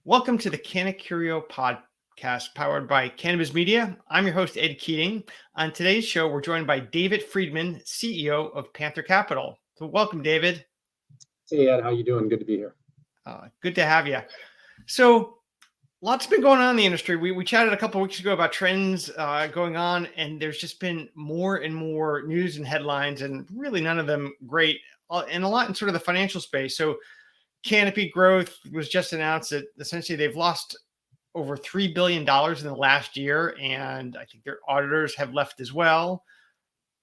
Welcome to the Cannacurio podcast powered by Cannabis Media. I'm your host, Ed Keating. On today's show, we're joined by David Friedman, CEO of Panther Capital. So welcome, David. Hey, Ed, how you doing? Good to be here. Good to have you. So lots been going on in the industry. We chatted a couple of weeks ago about trends going on, and there's just been more and more news and headlines, and really none of them great, and a lot in sort of the financial space. So Canopy Growth was just announced that essentially they've lost over $3 billion in the last year, and I think their auditors have left as well.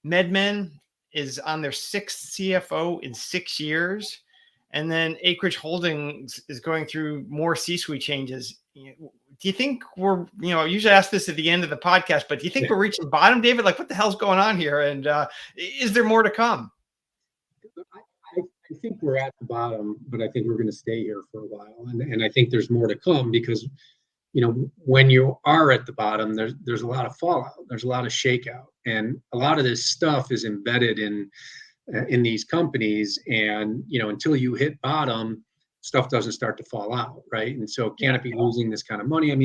MedMen is on their sixth CFO in 6 years. And then Acreage Holdings is going through more C-suite changes. Do you think we're, usually ask this at the end of the podcast, but do you think we're reaching bottom, David? Like, what the hell's going on here? And is there more to come? I think we're at the bottom, but I think we're going to stay here for a while. And I think there's more to come because, when you are at the bottom, there's a lot of fallout. There's a lot of shakeout. And a lot of this stuff is embedded in these companies. And, until you hit bottom, stuff doesn't start to fall out, right? And so Canopy losing this kind of money, and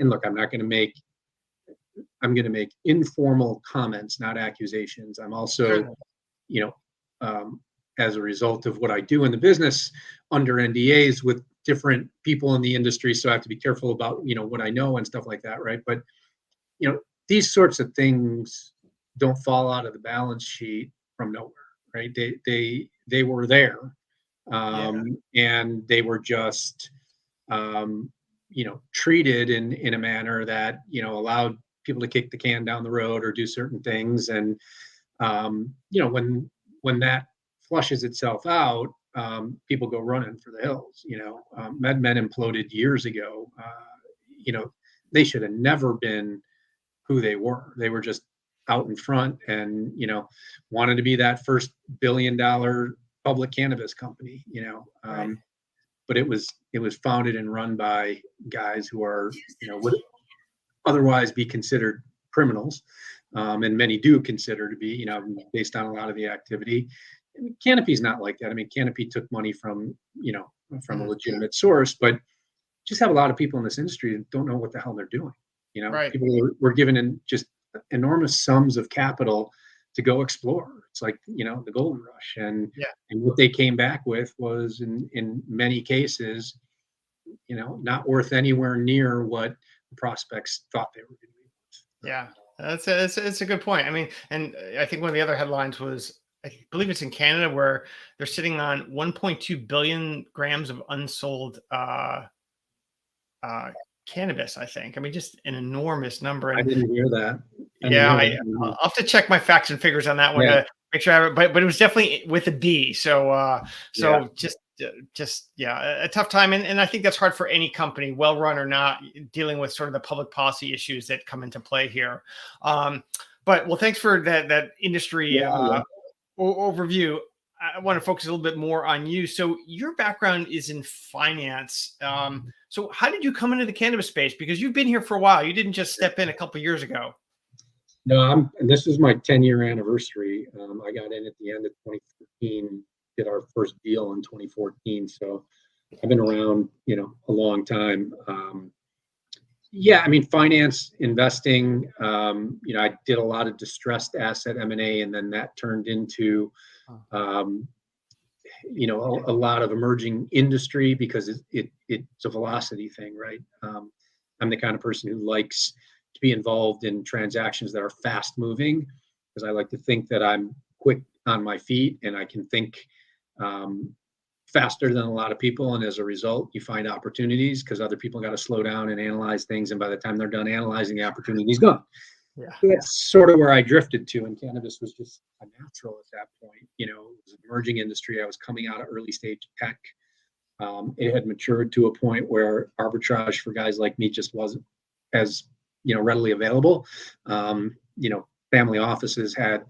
look, I'm going to make informal comments, not accusations. I'm also, as a result of what I do in the business, under NDAs with different people in the industry. So I have to be careful about, what I know and stuff like that, right? But, these sorts of things don't fall out of the balance sheet from nowhere, right? They were there. And they were just, treated in a manner that, allowed people to kick the can down the road or do certain things. And, when that flushes itself out, people go running for the hills. MedMen imploded years ago. They should have never been who they were. They were just out in front and, wanted to be that first $1 billion public cannabis company, Right. But it was founded and run by guys who are, would otherwise be considered criminals. And many do consider to be, based on a lot of the activity. And Canopy's not like that. I mean, Canopy took money from a legitimate source, but just have a lot of people in this industry that don't know what the hell they're doing. Right. People were given in just enormous sums of capital to go explore. It's like, the gold rush. And what they came back with was in many cases, not worth anywhere near what the prospects thought they were going to be. Yeah, that's a good point. I mean, and I think one of the other headlines was, I believe it's in Canada, where they're sitting on 1.2 billion grams of unsold cannabis. I think. I mean, just an enormous number. And I didn't hear that. I'll have to check my facts and figures on that one to make sure I have it. But it was definitely with a B. So just a tough time. And I think that's hard for any company, well run or not, dealing with sort of the public policy issues that come into play here. But thanks for that industry overview. I want to focus a little bit more on you. So your background is in finance. So how did you come into the cannabis space? Because you've been here for a while. You didn't just step in a couple of years ago. No, this is my 10-year anniversary. I got in at the end of 2013, did our first deal in 2014. So I've been around, a long time. I mean, finance, investing, I did a lot of distressed asset M&A, and then that turned into, a lot of emerging industry because it's a velocity thing, right? I'm the kind of person who likes to be involved in transactions that are fast moving because I like to think that I'm quick on my feet and I can think faster than a lot of people. And as a result, you find opportunities because other people got to slow down and analyze things. And by the time they're done analyzing, the opportunity's gone. So that's sort of where I drifted to. And cannabis was just a natural at that point. It was an emerging industry. I was coming out of early stage tech. It had matured to a point where arbitrage for guys like me just wasn't as, readily available. Family offices had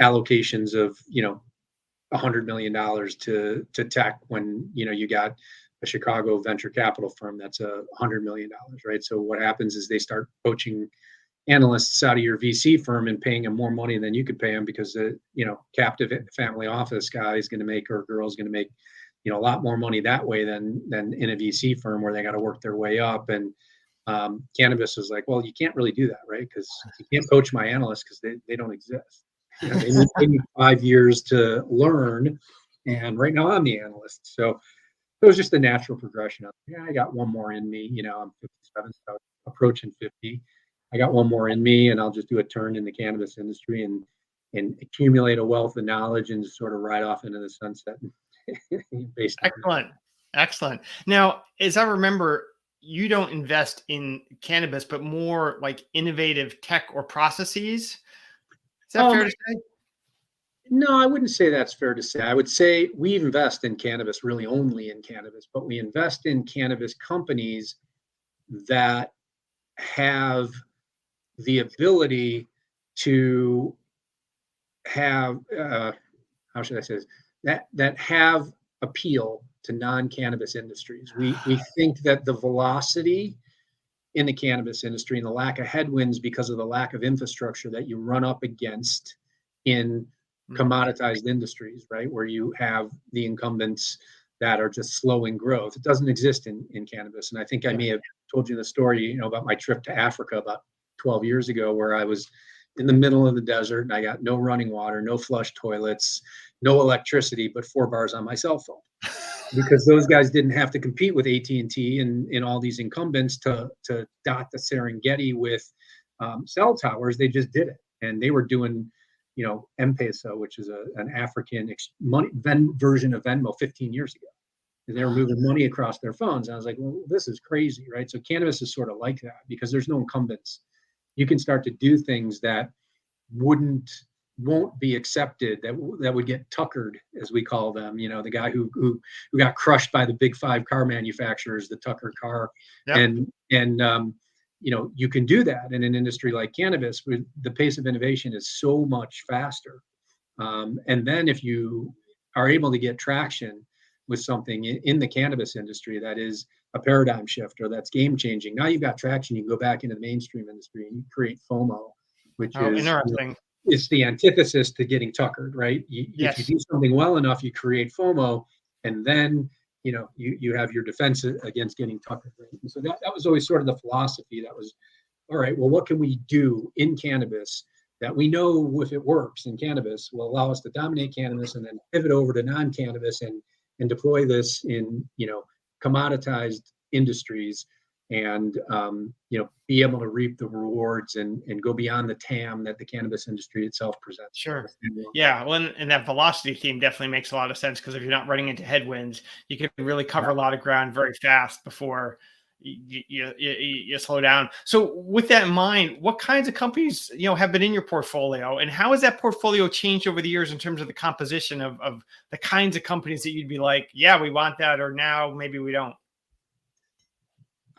allocations of, $100 million to tech when, you got a Chicago venture capital firm that's $100 million, right? So what happens is they start poaching analysts out of your VC firm and paying them more money than you could pay them because the captive family office guy is going to make or girl is going to make a lot more money that way than in a VC firm where they got to work their way up. And cannabis is like, well, you can't really do that, right? Because you can't coach my analysts because they don't exist. They need 5 years to learn. And right now I'm the analyst. So it was just a natural progression of, I got one more in me. I'm 57, so approaching 50. I got one more in me, and I'll just do a turn in the cannabis industry and accumulate a wealth of knowledge and just sort of ride off into the sunset. Excellent. Now, as I remember, you don't invest in cannabis, but more like innovative tech or processes. Is that fair to say? No, I wouldn't say that's fair to say. I would say we invest in cannabis, really only in cannabis, but we invest in cannabis companies that have the ability to have, how should I say this, that have appeal to non-cannabis industries. We think that the velocity in the cannabis industry and the lack of headwinds because of the lack of infrastructure that you run up against in commoditized industries, right, where you have the incumbents that are just slowing growth. It doesn't exist in cannabis. And I think I may have told you the story, about my trip to Africa about 12 years ago, where I was in the middle of the desert and I got no running water, no flush toilets, no electricity, but 4 bars on my cell phone. Because those guys didn't have to compete with AT&T and all these incumbents to dot the Serengeti with cell towers. They just did it. And they were doing, M-Pesa, which is an African money version of Venmo 15 years ago. And they were moving money across their phones. And I was like, well, this is crazy, right? So cannabis is sort of like that because there's no incumbents. You can start to do things that won't be accepted, that would get tuckered, as we call them. The guy who got crushed by the big 5 car manufacturers, the Tucker car. Yep. And you can do that in an industry like cannabis, where the pace of innovation is so much faster. And then if you are able to get traction with something in the cannabis industry that is a paradigm shift or that's game changing, now you've got traction. You can go back into the mainstream industry and you create FOMO, which is interesting. It's the antithesis to getting tuckered, right? If you do something well enough, you create FOMO, and then you have your defense against getting tuckered. Right? And so that was always sort of the philosophy. That was, all right, well, what can we do in cannabis that we know, if it works in cannabis, will allow us to dominate cannabis and then pivot over to non-cannabis and deploy this in commoditized industries and be able to reap the rewards and go beyond the TAM that the cannabis industry itself presents. Sure. Yeah. Well, and that velocity theme definitely makes a lot of sense, because if you're not running into headwinds, you can really cover a lot of ground very fast before you slow down. So with that in mind, what kinds of companies have been in your portfolio, and how has that portfolio changed over the years in terms of the composition of the kinds of companies that you'd be like, yeah, we want that, or now maybe we don't?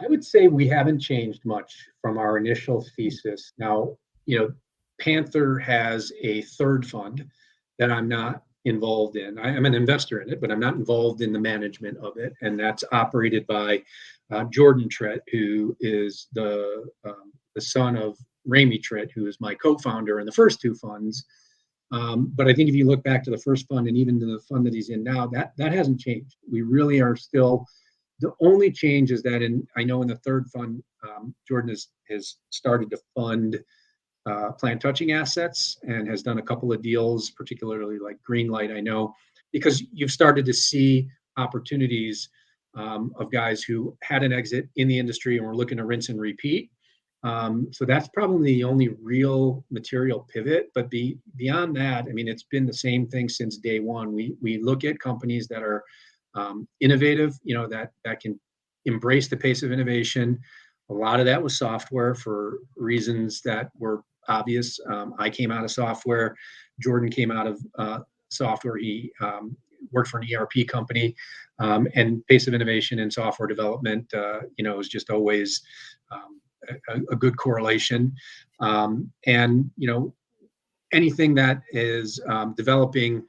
I would say we haven't changed much from our initial thesis. Now, Panther has a third fund that I'm not involved in. I'm an investor in it, but I'm not involved in the management of it. And that's operated by Jordan Tritt, who is the son of Ramey Tritt, who is my co-founder in the first 2 funds. But I think if you look back to the first fund and even to the fund that he's in now, that hasn't changed. We really are still. The only change is that I know in the third fund, Jordan has started to fund plant touching assets and has done a couple of deals, particularly like Greenlight, I know, because you've started to see opportunities of guys who had an exit in the industry and were looking to rinse and repeat. So that's probably the only real material pivot. But beyond that, I mean, it's been the same thing since day one. We look at companies that are innovative, that can embrace the pace of innovation. A lot of that was software for reasons that were obvious. I came out of software. Jordan came out of software. He worked for an ERP company, and pace of innovation in software development, is just always a good correlation. And anything that is developing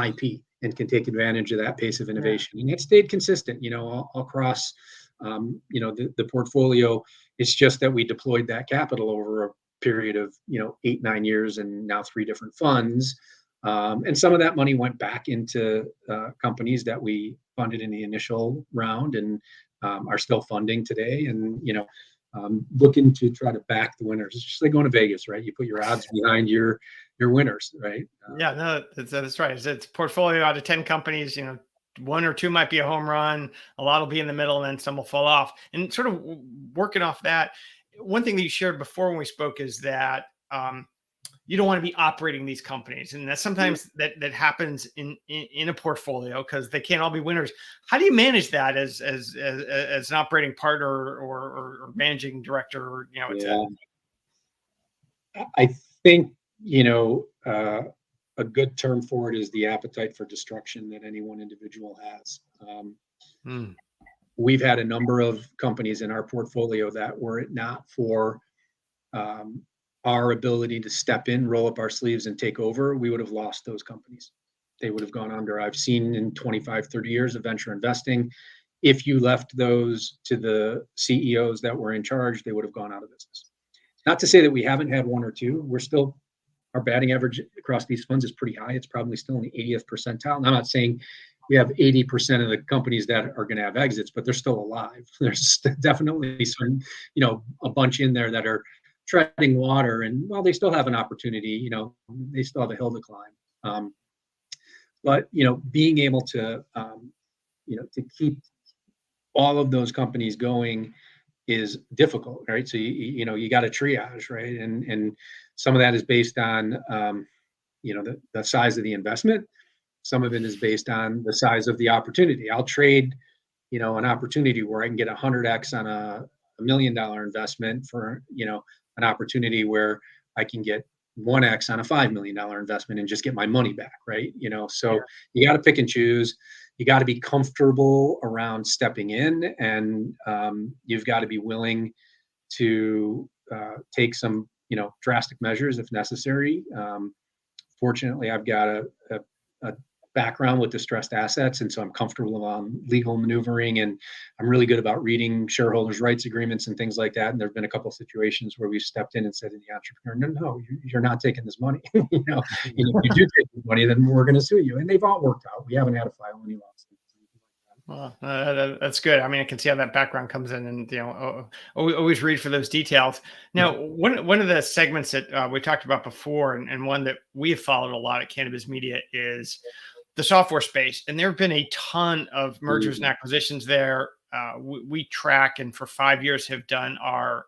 IP and can take advantage of that pace of innovation. And it stayed consistent, all across, the portfolio. It's just that we deployed that capital over a period of, 8-9 years and now 3 different funds. And some of that money went back into companies that we funded in the initial round and are still funding today. And, looking to try to back the winners. It's just like going to Vegas, right? You put your odds behind your winners, right? Yeah, no, that's right. It's portfolio out of 10 companies, one or two might be a home run, a lot will be in the middle, and then some will fall off. And sort of working off that, one thing that you shared before when we spoke is that you don't want to be operating these companies, and that sometimes that happens in a portfolio because they can't all be winners. How do you manage that as an operating partner or managing director? Or, I think a good term for it is the appetite for destruction that any one individual has. We've had a number of companies in our portfolio that were it not for our ability to step in, roll up our sleeves and take over, we would have lost those companies. They would have gone under. I've seen in 25, 30 years of venture investing, if you left those to the CEOs that were in charge, they would have gone out of business. Not to say that we haven't had one or two. We're still, our batting average across these funds is pretty high. It's probably still in the 80th percentile. And I'm not saying we have 80% of the companies that are going to have exits, but they're still alive. There's definitely some, a bunch in there that are treading water, and while they still have an opportunity, they still have a hill to climb. But being able to to keep all of those companies going is difficult, right? So you got to triage, right? And some of that is based on the size of the investment. Some of it is based on the size of the opportunity. I'll trade an opportunity where I can get 100x on a $1 million investment for an opportunity where I can get 1x on a $5 million investment and just get my money back, right? So you got to pick and choose. You got to be comfortable around stepping in, and you've got to be willing to take some, drastic measures if necessary. Fortunately, I've got a background with distressed assets, and so I'm comfortable on legal maneuvering, and I'm really good about reading shareholders' rights agreements and things like that. And there've been a couple of situations where we've stepped in and said to the entrepreneur, no, you're not taking this money. If you do take this money, then we're going to sue you. And they've all worked out. We haven't had to file any lawsuits. Well, that's good. I mean, I can see how that background comes in, and always read for those details. Now, one of the segments that we talked about before, and one that we have followed a lot at Cannabis Media is the software space, and there have been a ton of mergers and acquisitions there. We track, and for 5 years have done our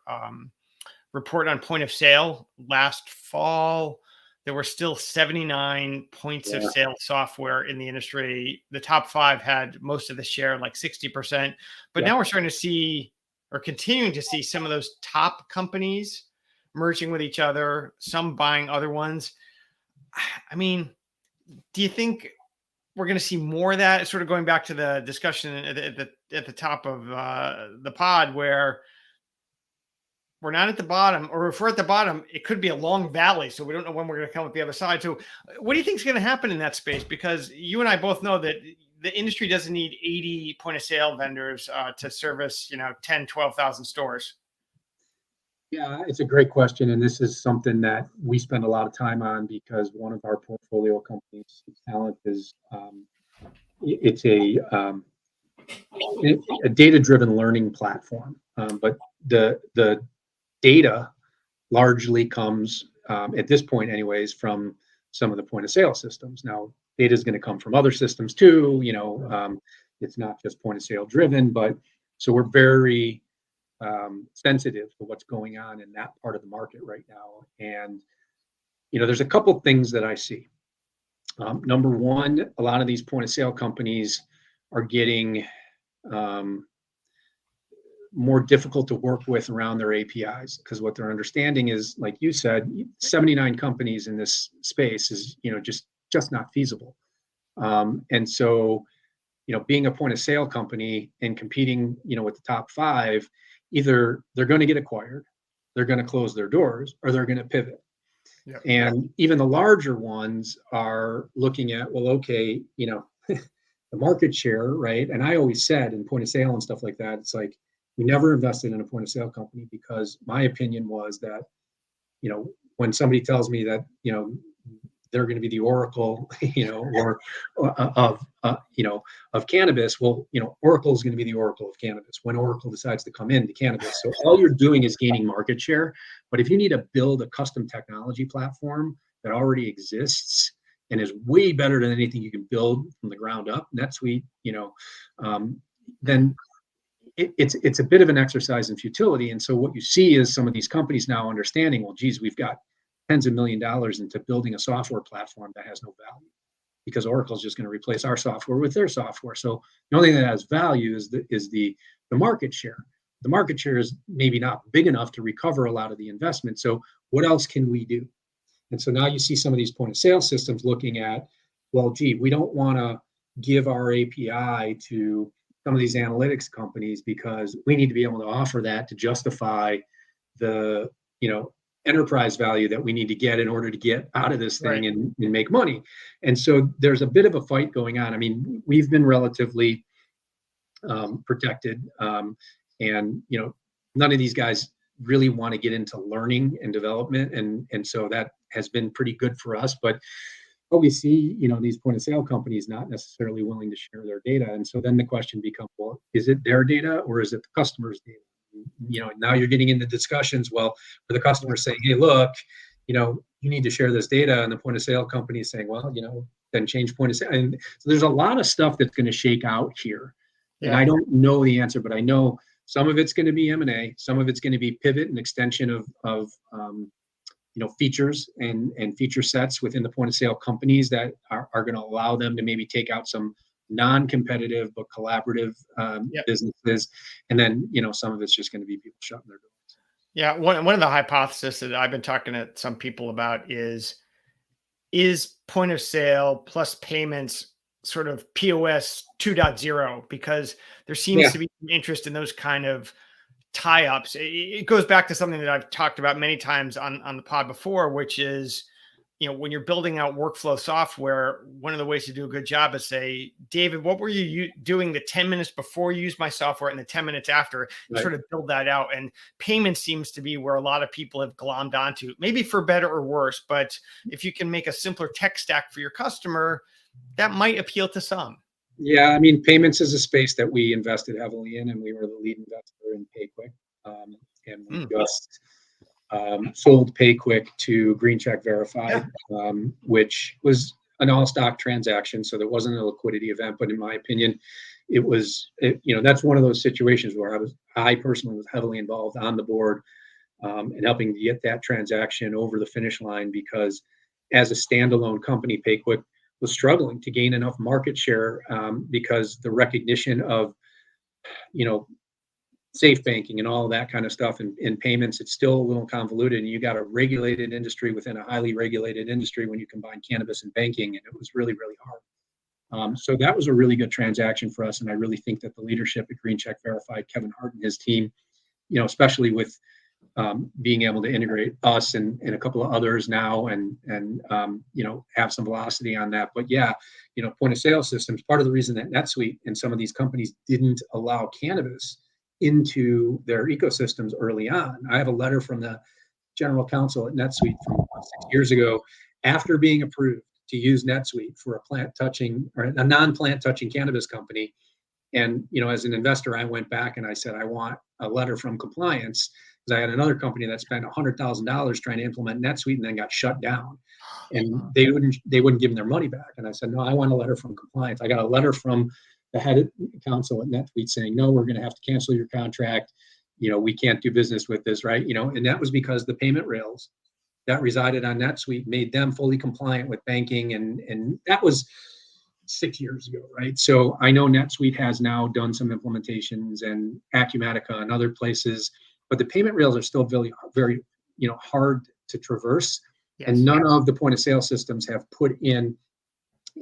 report on point of sale. Last fall, there were still 79 points of sale software in the industry. The top 5 had most of the share, like 60%. But now we're starting to see, or continuing to see, some of those top companies merging with each other, some buying other ones. I mean, do you think we're going to see more of that? Sort of going back to the discussion at the top of the pod, where we're not at the bottom, or if we're at the bottom, it could be a long valley. So we don't know when we're going to come up the other side. So what do you think is going to happen in that space? Because you and I both know that the industry doesn't need 80 point of sale vendors to service, 10, 12,000 stores. Yeah, it's a great question. And this is something that we spend a lot of time on because one of our portfolio companies, Talent, is it's a data-driven learning platform. But the data largely comes, at this point anyways, from some of the point of sale systems. Now, data is going to come from other systems too. It's not just point of sale driven, but so we're very sensitive to what's going on in that part of the market right now. And, there's a couple things that I see. Number one, a lot of these point of sale companies are getting more difficult to work with around their APIs, because what they're understanding is, like you said, 79 companies in this space is, just not feasible. And so, being a point of sale company and competing, with the top 5, either they're going to get acquired, they're going to close their doors, or they're going to pivot. Yep. And even the larger ones are looking at, well, okay, the market share, right? And I always said in point of sale and stuff like that, it's like, we never invested in a point of sale company because my opinion was that, when somebody tells me that, they're going to be the Oracle, or of cannabis. Well, Oracle is going to be the Oracle of cannabis when Oracle decides to come into cannabis. So all you're doing is gaining market share. But if you need to build a custom technology platform that already exists and is way better than anything you can build from the ground up, NetSuite, then it's a bit of an exercise in futility. And so what you see is some of these companies now understanding, well, geez, we've got tens of $1 millions into building a software platform that has no value because Oracle's just going to replace our software with their software. So the only thing that has value is the market share. The market share is maybe not big enough to recover a lot of the investment. So what else can we do? And so now you see some of these point of sale systems looking at, well, gee, we don't want to give our API to some of these analytics companies because we need to be able to offer that to justify the, enterprise value that we need to get in order to get out of this thing, right, and make money. And so there's a bit of a fight going on. I mean, we've been relatively protected, and none of these guys really want to get into learning and development, and so that has been pretty good for us. But we see, these point of sale companies not necessarily willing to share their data, and so then the question becomes, well, is it their data or is it the customer's data? Now you're getting into discussions, well, where the customer is saying, hey, look, you need to share this data, and the point of sale company is saying, well, then change point of sale. And so there's a lot of stuff that's going to shake out here. Yeah. And I don't know the answer, but I know some of it's going to be M&A, some of it's going to be pivot and extension of features and feature sets within the point of sale companies that are going to allow them to maybe take out some non-competitive but collaborative businesses, and then some of it's just going to be people shutting their doors. Yeah, one of the hypotheses that I've been talking to some people about is point of sale plus payments sort of POS 2.0, because there seems to be some interest in those kind of tie-ups. It goes back to something that I've talked about many times on the pod before, which is, when you're building out workflow software, one of the ways to do a good job is say, David, what were you doing the 10 minutes before you used my software and the 10 minutes after? Right. Sort of build that out. And payment seems to be where a lot of people have glommed onto, maybe for better or worse. But if you can make a simpler tech stack for your customer, that might appeal to some. Yeah, I mean, payments is a space that we invested heavily in, and we were the lead investor in PayQuick. And we just sold PayQuick to Green Check Verified, which was an all-stock transaction, so there wasn't a liquidity event. But in my opinion, it was, that's one of those situations where I personally was heavily involved on the board and helping to get that transaction over the finish line, because as a standalone company, PayQuick was struggling to gain enough market share because the recognition of, safe banking and all of that kind of stuff in payments, it's still a little convoluted, and you got a regulated industry within a highly regulated industry when you combine cannabis and banking, and it was really, really hard. So that was a really good transaction for us, and I really think that the leadership at Green Check Verified, Kevin Hart and his team, especially with being able to integrate us and a couple of others now and have some velocity on that. But point of sale systems, part of the reason that NetSuite and some of these companies didn't allow cannabis into their ecosystems early on. I have a letter from the general counsel at NetSuite from 6 years ago, after being approved to use NetSuite for a plant touching or a non-plant touching cannabis company. And, as an investor, I went back and I said, I want a letter from compliance, because I had another company that spent $100,000 trying to implement NetSuite and then got shut down, and they wouldn't give them their money back. And I said, no, I want a letter from compliance. I got a letter from the head counsel at NetSuite saying, no, we're going to have to cancel your contract. We can't do business with this, right? And that was because the payment rails that resided on NetSuite made them fully compliant with banking, and that was 6 years ago, right? So I know NetSuite has now done some implementations, and Acumatica and other places, but the payment rails are still very, very, hard to traverse. Yes. And none of the point of sale systems have put in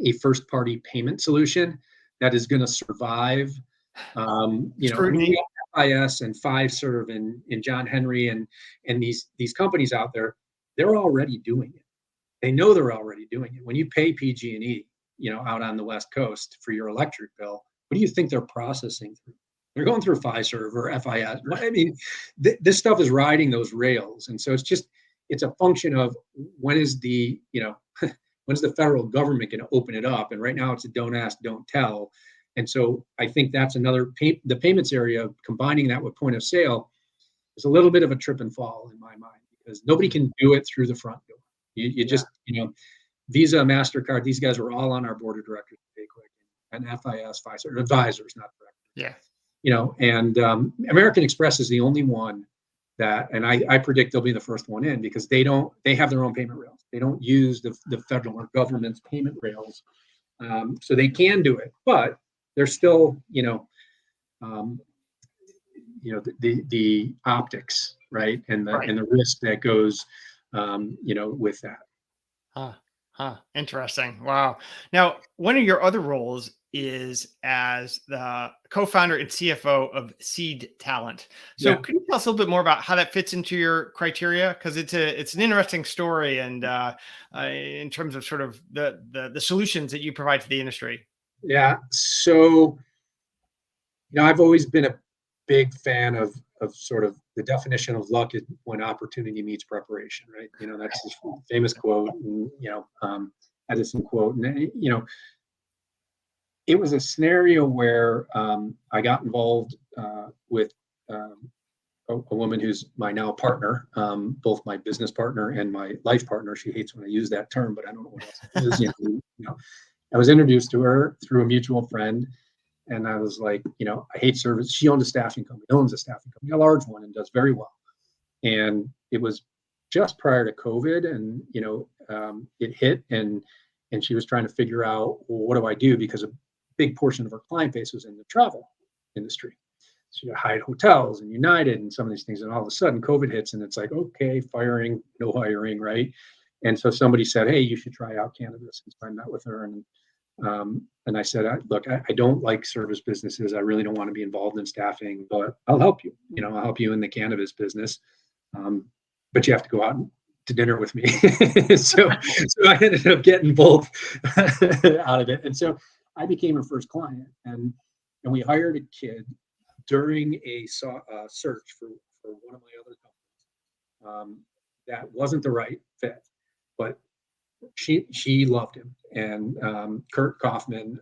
a first party payment solution that is going to survive. FIS and Fiserv and John Henry and these companies out there, they're already doing it. They know they're already doing it. When you pay PG&E, out on the West Coast for your electric bill, what do you think they're processing through? They're going through Fiserv or FIS. I mean, this stuff is riding those rails. And so it's a function of when is the When's the federal government going to open it up? And right now it's a don't ask, don't tell. And so I think that's another the payments area, combining that with point of sale is a little bit of a trip and fall in my mind, because nobody can do it through the front door. You just, Visa, MasterCard, these guys were all on our board of directors, and FIS, Pfizer, advisors, not directors. Yeah. And American Express is the only one that, and I predict they'll be the first one in, because they have their own payment rails. They don't use the federal or government's payment rails. So they can do it, but they're still, the optics, right? And the risk that goes, with that. Interesting. Wow. Now, one of your other roles is as the co-founder and CFO of Seed Talent. So can you tell us a little bit more about how that fits into your criteria? Because it's an interesting story, and in terms of sort of the solutions that you provide to the industry. Yeah. So, I've always been a big fan of sort of the definition of luck is when opportunity meets preparation, right? That's this famous quote, and, Edison quote, and, it was a scenario where I got involved with a woman who's my now partner, both my business partner and my life partner. She hates when I use that term, but I don't know what else it is. I was introduced to her through a mutual friend, and I was like, I hate service. She owns a staffing company, a large one, and does very well. And it was just prior to COVID, and it hit, and she was trying to figure out, well, what do I do? Because a big portion of her client base was in the travel industry. So Hyatt Hotels and United and some of these things, and all of a sudden COVID hits, and it's like, okay, firing, no hiring, right? And so somebody said, hey, you should try out cannabis. And so I met with her, and I said, look, I don't like service businesses. I really don't want to be involved in staffing, but I'll help you. I'll help you in the cannabis business, but you have to go out to dinner with me. so I ended up getting both out of it, and so I became her first client, and we hired a kid during a search for one of my other companies that wasn't the right fit, but she loved him. And Kurt Kaufman,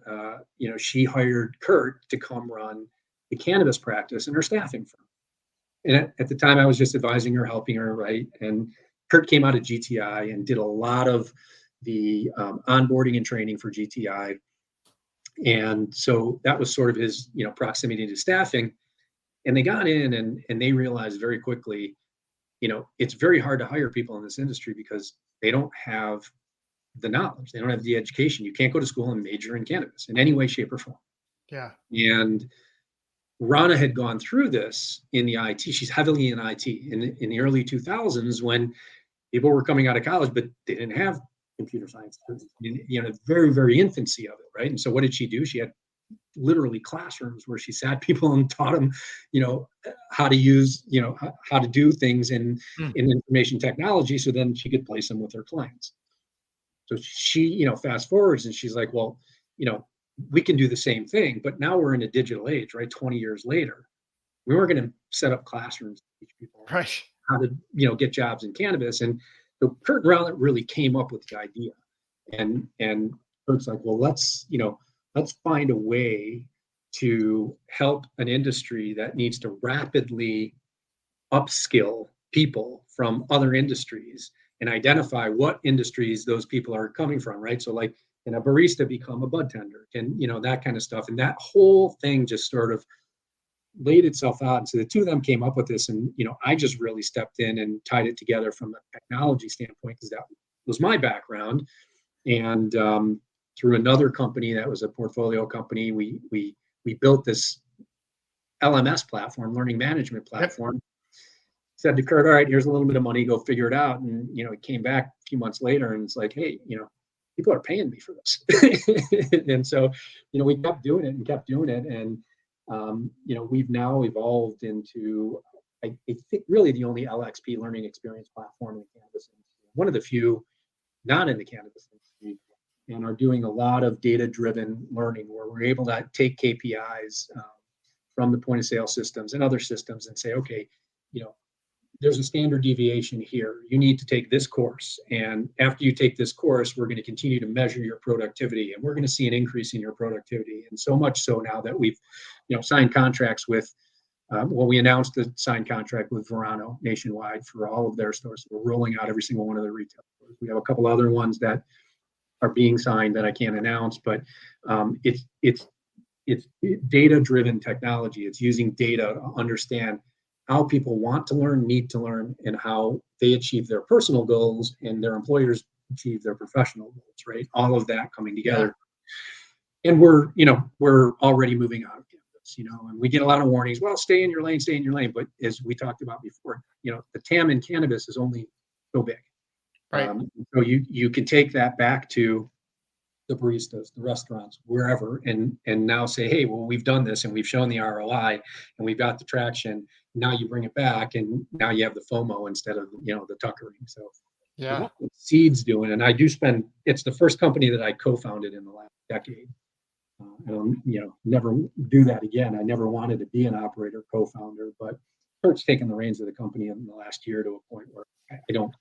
she hired Kurt to come run the cannabis practice in her staffing firm. And at the time, I was just advising her, helping her, right? And Kurt came out of GTI and did a lot of the onboarding and training for GTI. And so that was sort of his, proximity to staffing. And they got in, and they realized very quickly, it's very hard to hire people in this industry because they don't have the knowledge. They don't have the education. You can't go to school and major in cannabis in any way, shape, or form. Yeah. And Rana had gone through this in the IT. She's heavily in IT in the early 2000s, when people were coming out of college, but they didn't have computer science, the very, very infancy of it, right? And so what did she do? She had literally classrooms where she sat people and taught them, how to use, how to do things in information technology, so then she could place them with her clients. So she, fast forwards, and she's like, well, we can do the same thing, but now we're in a digital age, right? 20 years later, we weren't going to set up classrooms to teach people how to, get jobs in cannabis. And so Kurt Rowlett really came up with the idea, and Kurt's like, well, let's find a way to help an industry that needs to rapidly upskill people from other industries and identify what industries those people are coming from, right? So like, can a barista become a bud tender? Can, that kind of stuff. And that whole thing just sort of laid itself out. And so the two of them came up with this, and, I just really stepped in and tied it together from a technology standpoint, because that was my background. And through another company that was a portfolio company, we built this LMS platform, learning management platform. Said to Kurt, all right, here's a little bit of money, go figure it out. And, it came back a few months later, and it's like, hey, people are paying me for this. And so, we kept doing it. And, we've now evolved into, I think, really the only LXP, learning experience platform in the cannabis industry. One of the few not in the cannabis industry, and are doing a lot of data-driven learning, where we're able to take KPIs from the point of sale systems and other systems and say, okay, there's a standard deviation here. You need to take this course. And after you take this course, we're going to continue to measure your productivity, and we're going to see an increase in your productivity. And so much so now that we've, signed contracts with, we announced the signed contract with Verano nationwide for all of their stores. We're rolling out every single one of their retail stores. We have a couple other ones that are being signed that I can't announce, but it's data-driven technology. It's using data to understand how people want to learn, need to learn, and how they achieve their personal goals and their employers achieve their professional goals, right? All of that coming together. Yeah. And we're already moving out of cannabis, and we get a lot of warnings. Well, stay in your lane. But as we talked about before, the TAM in cannabis is only so big. Right. So you can take that back to the baristas, the restaurants, wherever, and now say, hey, well, we've done this and we've shown the ROI and we've got the traction. Now you bring it back, and now you have the FOMO instead of the tuckering. So that's what Seed's doing. And it's the first company that I co-founded in the last decade. I don't, never do that again. I never wanted to be an operator, co-founder, but Kurt's taken the reins of the company in the last year to a point where I don't.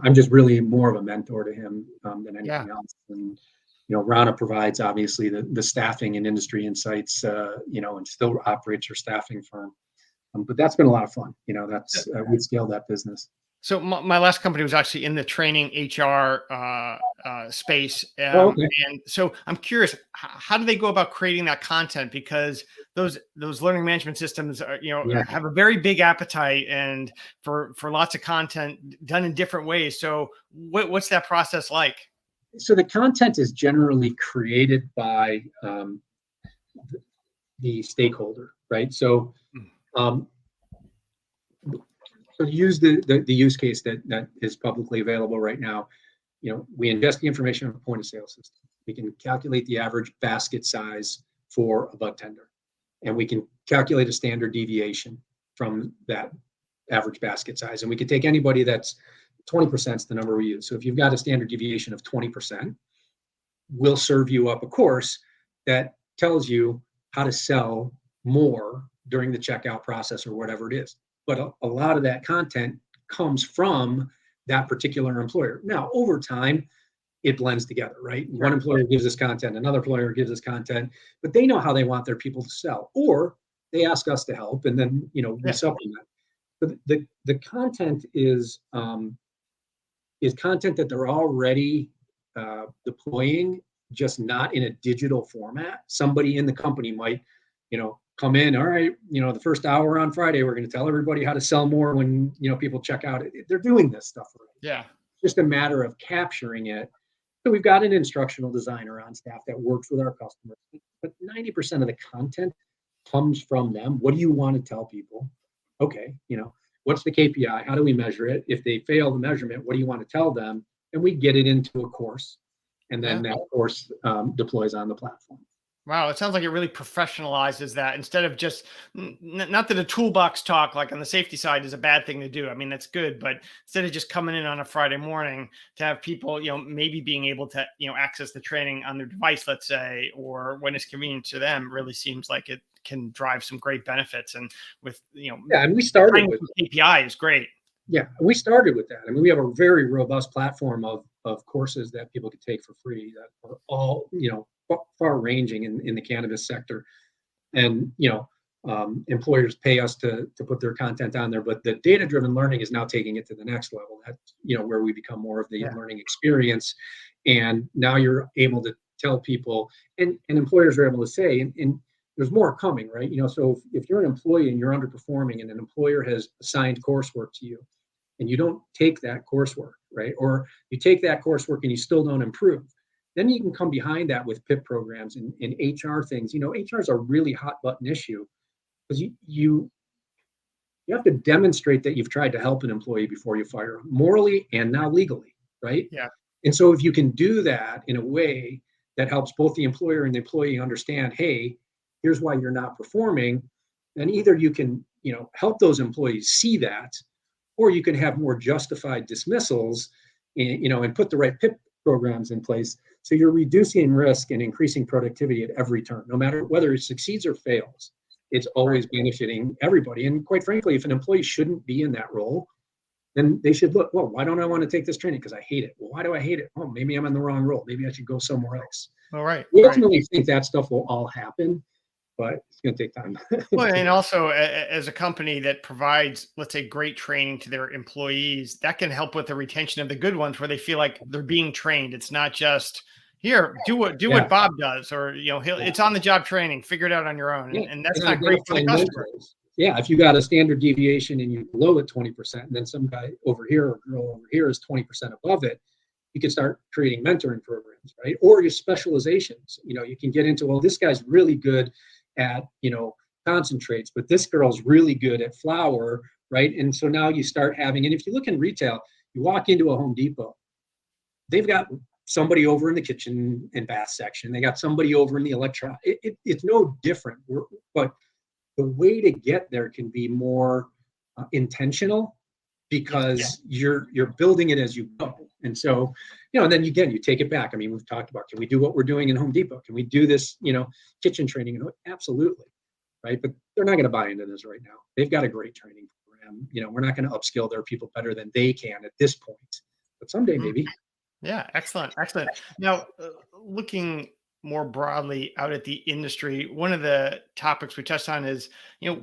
I'm just really more of a mentor to him than anything else. And, Rana provides obviously the staffing and industry insights, and still operates her staffing firm. But that's been a lot of fun. We've scaled that business. So my last company was actually in the training HR space. Okay. And so I'm curious, how do they go about creating that content? Because those learning management systems are, have a very big appetite and for lots of content done in different ways. So what's that process like? So the content is generally created by the stakeholder, right? So so use the use case that is publicly available right now. We ingest the information from a point of sale system. We can calculate the average basket size for a bud tender, and we can calculate a standard deviation from that average basket size. And we can take anybody that's 20% is the number we use. So if you've got a standard deviation of 20%, we'll serve you up a course that tells you how to sell more during the checkout process or whatever it is. But a lot of that content comes from that particular employer. Now, over time, it blends together, right? One employer gives us content, another employer gives us content, but they know how they want their people to sell, or they ask us to help, and then we supplement. But the content is content that they're already deploying, just not in a digital format. Somebody in the company might, come in, all right, the first hour on Friday, we're going to tell everybody how to sell more when, people check out. They're doing this stuff already. Yeah. It's just a matter of capturing it. So we've got an instructional designer on staff that works with our customers, but 90% of the content comes from them. What do you want to tell people? Okay, what's the KPI? How do we measure it? If they fail the measurement, what do you want to tell them? And we get it into a course, and then that course deploys on the platform. Wow, it sounds like it really professionalizes that instead of just not that a toolbox talk like on the safety side is a bad thing to do. I mean, that's good, but instead of just coming in on a Friday morning to have people, maybe being able to, access the training on their device, let's say, or when it's convenient to them, really seems like it can drive some great benefits. And with, and we started with KPI is great. Yeah, we started with that. I mean, we have a very robust platform of courses that people can take for free that are all, far ranging in the cannabis sector. And, employers pay us to put their content on there, but the data-driven learning is now taking it to the next level. That's, where we become more of the learning experience. And now you're able to tell people, and employers are able to say, and there's more coming, right? So if you're an employee and you're underperforming and an employer has assigned coursework to you and you don't take that coursework, right? Or you take that coursework and you still don't improve, then you can come behind that with PIP programs and HR things. HR is a really hot button issue because you have to demonstrate that you've tried to help an employee before you fire them, morally and now legally, right? Yeah. And so if you can do that in a way that helps both the employer and the employee understand, hey, here's why you're not performing, then either you can, help those employees see that, or you can have more justified dismissals, and put the right PIP programs in place. So you're reducing risk and increasing productivity at every turn, no matter whether it succeeds or fails. It's always benefiting everybody. And quite frankly, if an employee shouldn't be in that role, then they should look, well, why don't I want to take this training? Because I hate it. Well, why do I hate it? Oh, maybe I'm in the wrong role. Maybe I should go somewhere else. All right. We ultimately think that stuff will all happen, but it's going to take time. Well, and also as a company that provides, let's say, great training to their employees, that can help with the retention of the good ones where they feel like they're being trained. It's not just here, do what Bob does, or, it's on the job training, figure it out on your own. And that's not great for the customer. Yeah, if you got a standard deviation and you're below it 20%, and then some guy over here or girl over here is 20% above it, you can start creating mentoring programs, right? Or your specializations. You can get into, well, this guy's really good at, concentrates, but this girl's really good at flour, right? And so now you start having, and if you look in retail, you walk into a Home Depot, they've got somebody over in the kitchen and bath section. They got somebody over in the electronic. It's no different, but the way to get there can be more intentional because you're building it as you go. And so, and then again, you take it back. I mean, we've talked about, can we do what we're doing in Home Depot? Can we do this, kitchen training? Absolutely. Right. But they're not going to buy into this right now. They've got a great training program. We're not going to upskill their people better than they can at this point, but someday maybe. Yeah. Excellent. Now, looking more broadly out at the industry, one of the topics we touched on is,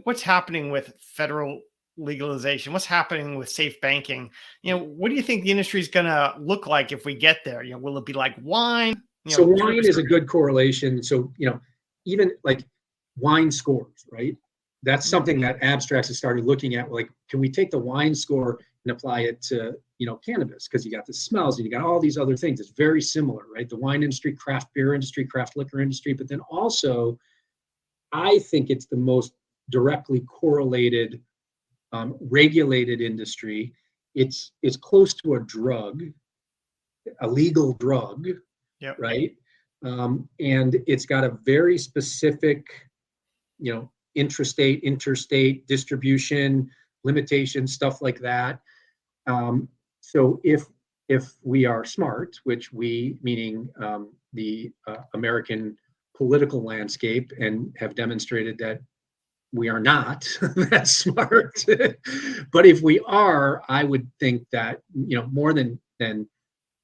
what's happening with federal legalization? What's happening with safe banking? What do you think the industry is going to look like if we get there? Will it be like wine? So wine is a good correlation. So, even like wine scores, right? That's something that abstracts have started looking at. Like, can we take the wine score and apply it to, cannabis? Because you got the smells and you got all these other things. It's very similar, right? The wine industry, craft beer industry, craft liquor industry. But then also, I think it's the most directly correlated, regulated industry. It's close to a drug, a legal drug, right? And it's got a very specific, intrastate, interstate distribution limitations, stuff like that. So if we are smart, which we, meaning the American political landscape, and have demonstrated that we are not that smart. But if we are, I would think that, more than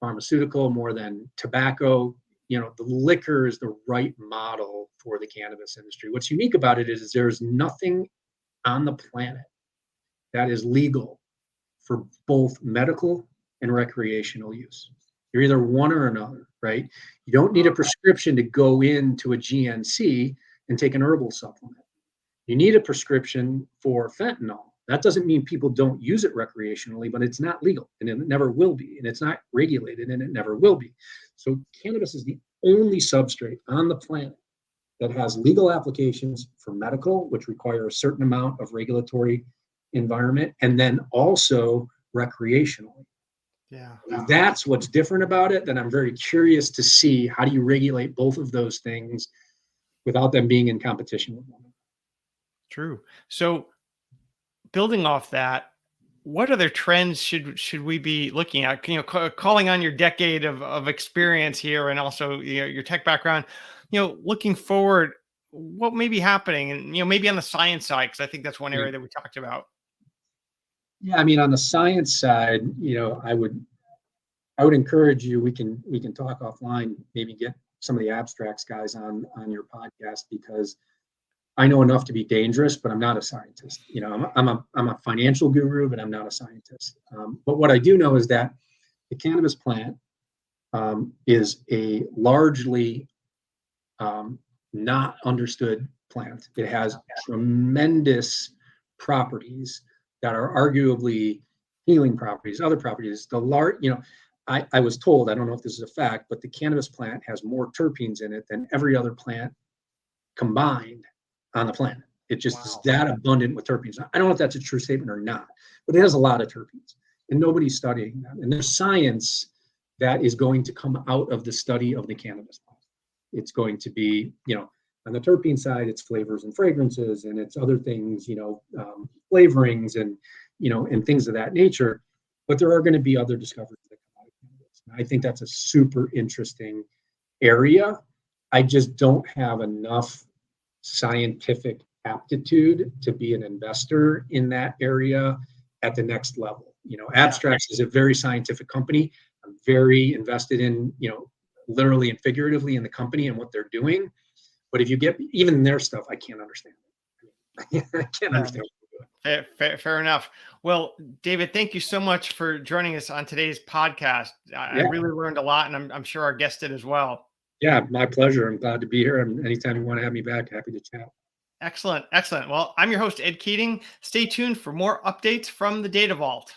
pharmaceutical, more than tobacco, the liquor is the right model for the cannabis industry. What's unique about it is there's nothing on the planet that is legal for both medical and recreational use. You're either one or another, right? You don't need a prescription to go into a GNC and take an herbal supplement. You need a prescription for fentanyl. That doesn't mean people don't use it recreationally, but it's not legal, and it never will be, and it's not regulated, and it never will be. So cannabis is the only substrate on the planet that has legal applications for medical, which require a certain amount of regulatory environment, and then also recreationally. Yeah. That's what's different about it. Then I'm very curious to see, how do you regulate both of those things without them being in competition with one another? True. So building off that, what other trends should we be looking at? Calling on your decade of experience here, and also your tech background, looking forward, what may be happening, and maybe on the science side, because I think that's one area that we talked about. Yeah, I mean, on the science side, I would encourage you. We can talk offline. Maybe get some of the abstracts guys on your podcast, because I know enough to be dangerous, but I'm not a scientist. I'm a financial guru, but I'm not a scientist. But what I do know is that the cannabis plant is a largely not understood plant. It has tremendous properties that are arguably healing properties, other properties. I was told, I don't know if this is a fact, but the cannabis plant has more terpenes in it than every other plant combined on the planet. It just is that abundant with terpenes. I don't know if that's a true statement or not, but it has a lot of terpenes, and nobody's studying them. And there's science that is going to come out of the study of the cannabis plant. It's going to be, on the terpene side, it's flavors and fragrances, and it's other things, flavorings and things of that nature. But there are going to be other discoveries that come out of cannabis. And I think that's a super interesting area. I just don't have enough scientific aptitude to be an investor in that area at the next level. Abstracts is a very scientific company. I'm very invested in, literally and figuratively in the company and what they're doing. But if you get even their stuff, I can't understand it. I can't understand what they're doing. Fair enough. Well, David, thank you so much for joining us on today's podcast. I really learned a lot, and I'm sure our guests did as well. Yeah, my pleasure. I'm glad to be here. And anytime you want to have me back, happy to chat. Excellent. Well, I'm your host, Ed Keating. Stay tuned for more updates from the Data Vault.